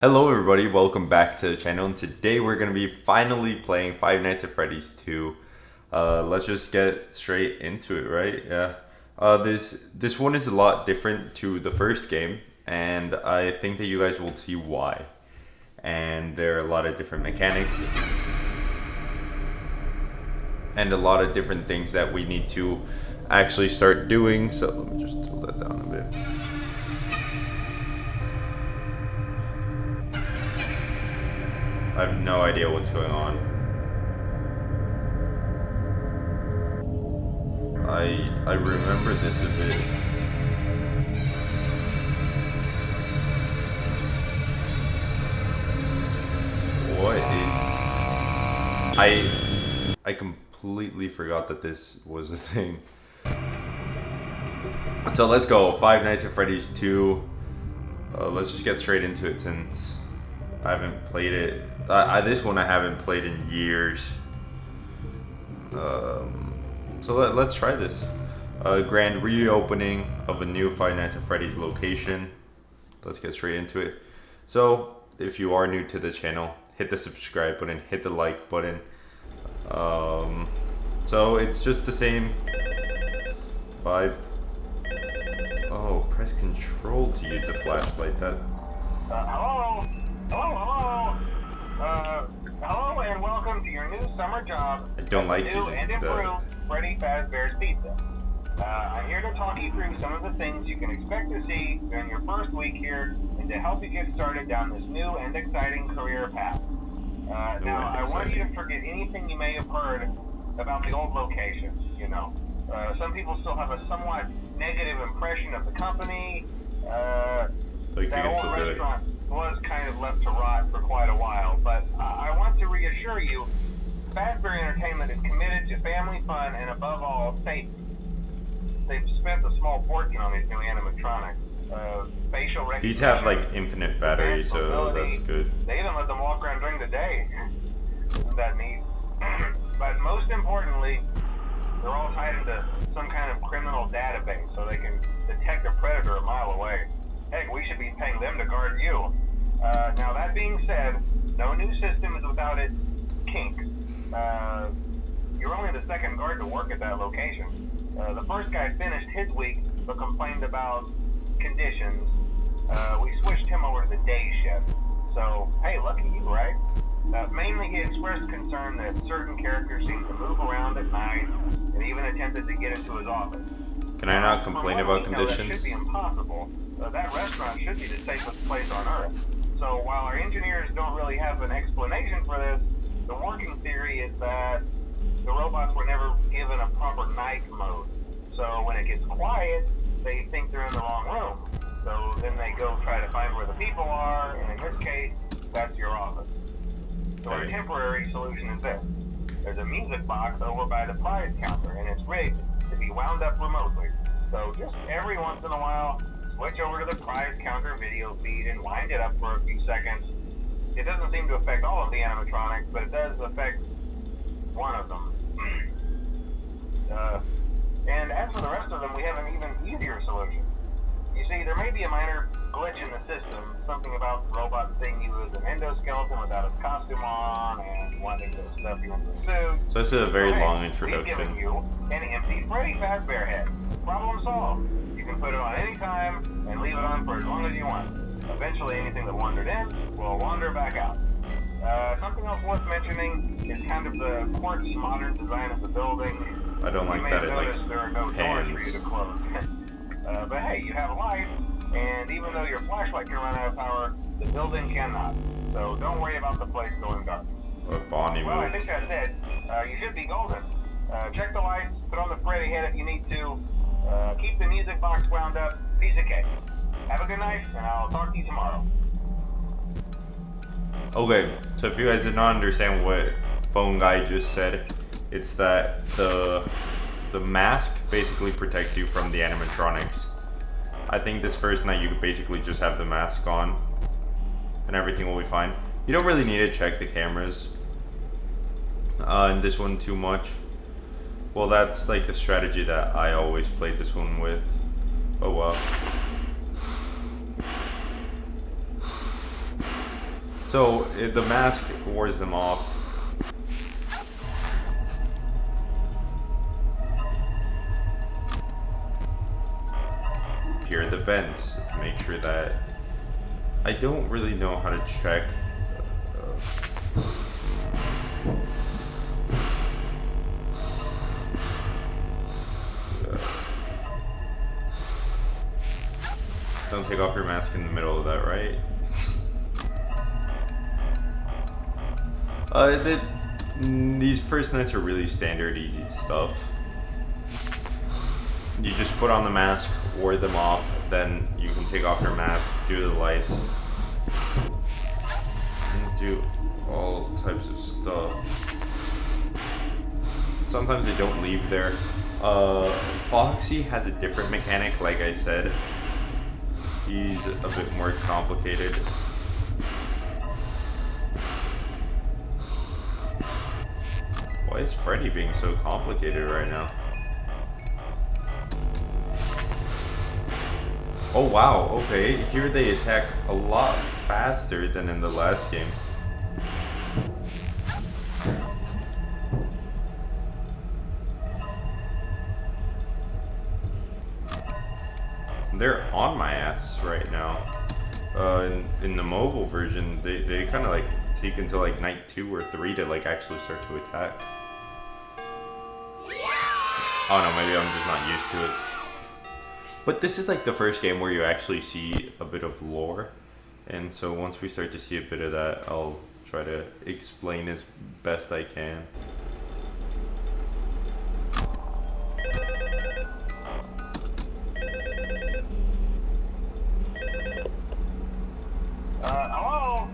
Hello everybody, welcome back to the channel, and today we're going to be finally playing Five Nights at Freddy's 2. Let's just get straight into it, right? Yeah. This one is a lot different to the first game, and I think that you guys will see why. And there are a lot of different mechanics and a lot of different things that we need to actually start doing. So let me just pull that down a bit. I have no idea what's going on. I remember this a bit. What is... I completely forgot that this was a thing. So let's go. Five Nights at Freddy's 2. Let's just get straight into it since I haven't played it. This one I haven't played in years. So let's try this. Grand reopening of a new Five Nights at Freddy's location. Let's get straight into it. So if you are new to the channel, hit the subscribe button, hit the like button. So it's just the same vibe. Oh, press control to use the flashlight. Hello, and welcome to your new summer job. I don't like new and improved Freddy Fazbear's Pizza. I'm here to talk you through some of the things you can expect to see during your first week here, and to help you get started down this new and exciting career path. Now, I want you to forget anything you may have heard about the old locations. You know, some people still have a somewhat negative impression of the company. That old restaurant was kind of left to rot for quite a while, but I want to reassure you, Fazbear Entertainment is committed to family fun and, above all, safety. They've spent a small fortune on these new animatronics. Facial recognition. These have like infinite battery, so that's good. They even let them walk around during the day. Isn't that neat? But most importantly, they're all tied into some kind of criminal database, so they can detect a predator a mile away. Heck, we should be paying them to guard you. Now that being said, no new system is without its kinks. You're only the second guard to work at that location. The first guy finished his week, but complained about conditions. We switched him over to the day shift. So, hey, lucky you, right? Mainly he expressed concern that certain characters seem to move around at night, and even attempted to get into his office. Can I not complain about conditions? That should be impossible. That restaurant should be the safest place on Earth. So while our engineers don't really have an explanation for this, the working theory is that the robots were never given a proper night mode. So when it gets quiet, they think they're in the wrong room. So then they go try to find where the people are, and in this case, that's your office. So our temporary solution is this. There's a music box over by the prize counter, and it's rigged to be wound up remotely. So just every once in a while, switch over to the prize counter video feed and wind it up for a few seconds. It doesn't seem to affect all of the animatronics, but it does affect one of them. And as for the rest of them, we have an even easier solution. You see, there may be a minor glitch in the system, something about the robot seeing you as an endoskeleton without its costume on, and wanting to stuff you into a suit. So this is a very long introduction. We've given you an empty Freddy Fazbear head. Problem solved. You can put it on any time, and leave it on for as long as you want. Eventually, anything that wandered in will wander back out. Something else worth mentioning is kind of the quartz modern design of the building. I don't like that it like there are no doors for you to close. But hey, you have light, and even though your flashlight can run out of power, the building cannot. So don't worry about the place going dark. Bonnie Well, move. I think that's it. You should be golden. Check the lights, put on the Freddy head if you need to. Keep the music box wound up. Piece of cake. Have a good night, and I'll talk to you tomorrow. Okay, so if you guys did not understand what Phone Guy just said, it's that the mask basically protects you from the animatronics. I think this first night you could basically just have the mask on and everything will be fine. You don't really need to check the cameras in this one too much. Well, that's like the strategy that I always played this one with. Oh well. So the mask wars them off. Here are the vents. Make sure that I don't really know how to check. Don't take off your mask in the middle of that, right? These first nights are really standard, easy stuff. You just put on the mask, ward them off, then you can take off your mask, do the lights, and do all types of stuff. Sometimes they don't leave there. Foxy has a different mechanic, like I said. He's a bit more complicated. Why is Freddy being so complicated right now? Oh wow, okay. Here they attack a lot faster than in the last game. They're on my ass right now. In the mobile version, they kind of like take until like night 2 or 3 to like actually start to attack. Oh no, maybe I'm just not used to it. But this is like the first game where you actually see a bit of lore. And so once we start to see a bit of that, I'll try to explain as best I can. Hello?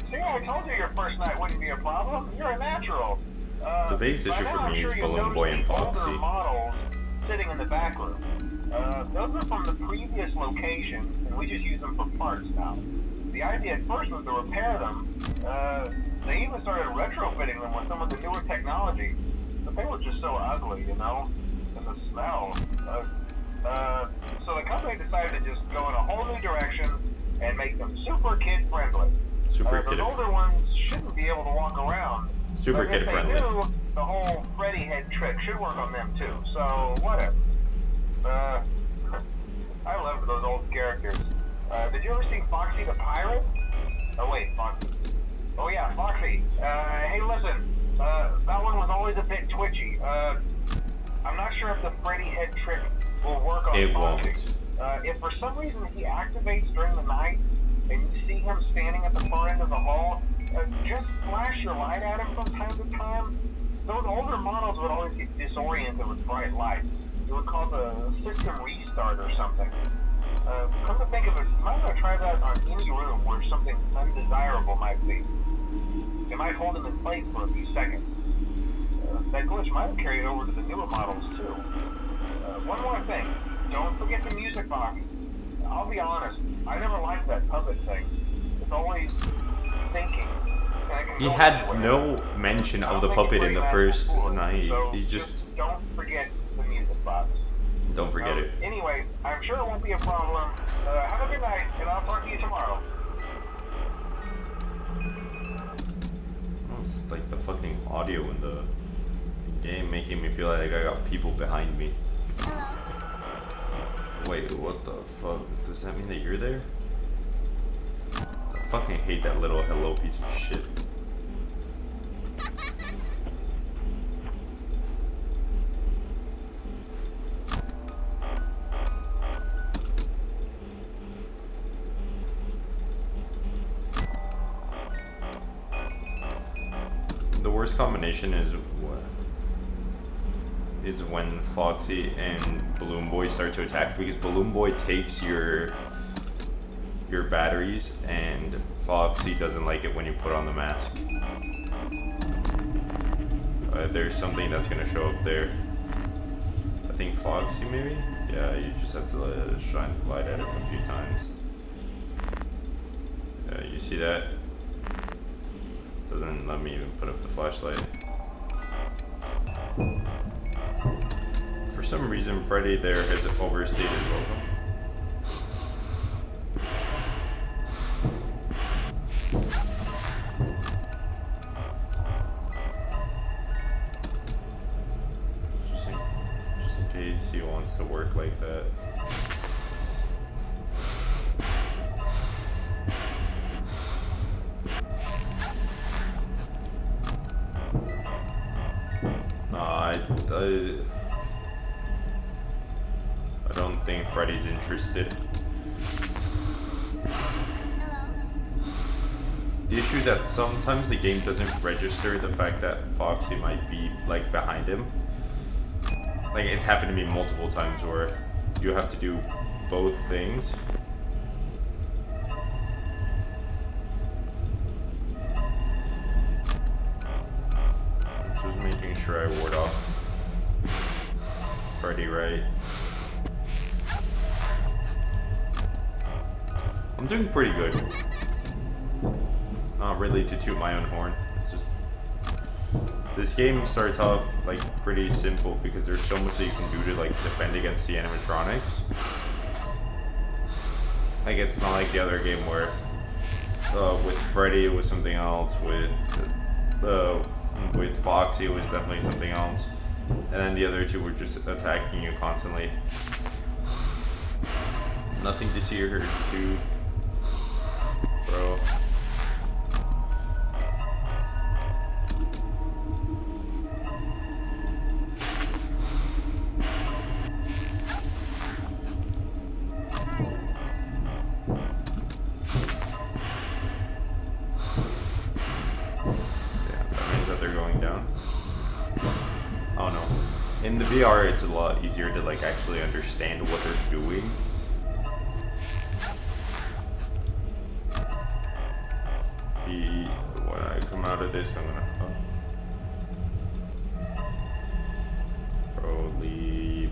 See, I told you your first night wouldn't be a problem. You're a natural. The biggest issue for me is Balloon Boy and Foxy. Models sitting in the back room. Those are from the previous location, and we just use them for parts now. The idea at first was to repair them. They even started retrofitting them with some of the newer technology, but they were just so ugly, you know? And the smell. So the company decided to just go in a whole new direction and make them super kid-friendly. Super kid. The older ones shouldn't be able to walk around. Super But if they kid-friendly. do, the whole Freddy head trick should work on them too. So whatever. I love those old characters. Did you ever see Foxy the Pirate? Oh wait, Foxy. Oh yeah, Foxy. Hey listen, that one was always a bit twitchy. I'm not sure if the Freddy head trick will work on It Foxy. won't. If for some reason he activates during the night, and you see him standing at the far end of the hall, just flash your light at him from time to time. Those older models would always get disoriented with bright lights. It would cause a system restart or something. Come to think of it, you might want to try that on any room where something undesirable might be. It might hold him in place for a few seconds. That glitch might have carried over to the newer models too. One more thing, don't forget the music box. I'll be honest, I never liked that puppet thing. It's always thinking. He had no mention of the puppet in the first night. So He just don't forget the music box. don't forget it. Anyway, I'm sure it won't be a problem. Have a good night, and I'll talk to you tomorrow. Oh, it's like the fucking audio in the game making me feel like I got people behind me. Wait, what the fuck? Does that mean that you're there? I fucking hate that little hello piece of shit. The worst combination is when Foxy and Balloon Boy start to attack, because Balloon Boy takes your batteries and Foxy doesn't like it when you put on the mask. There's something that's gonna show up there. I think Foxy maybe? Yeah, you just have to shine the light at him a few times. You see that? Doesn't let me even put up the flashlight. For some reason, Freddy there has overstayed his welcome. I don't think Freddy's interested. The issue is that sometimes the game doesn't register the fact that Foxy might be like behind him. Like it's happened to me multiple times where you have to do both things. Just making sure I ward off Freddy right. I'm doing pretty good. Not really to toot my own horn. It's just this game starts off like pretty simple because there's so much that you can do to like defend against the animatronics. Like it's not like the other game where with Freddy it was something else, with Foxy it was definitely something else, and then the other two were just attacking you constantly. Nothing to see or do, bro. In the VR, it's a lot easier to like actually understand what they're doing. When I come out of this, I'm gonna. Bro, leave.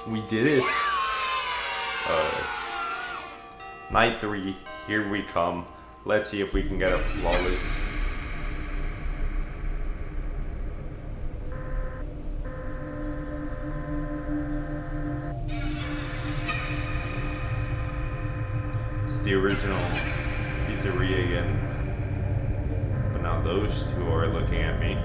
We did it. Night 3, here we come. Let's see if we can get a flawless. It's the original pizzeria again. But now those two are looking at me.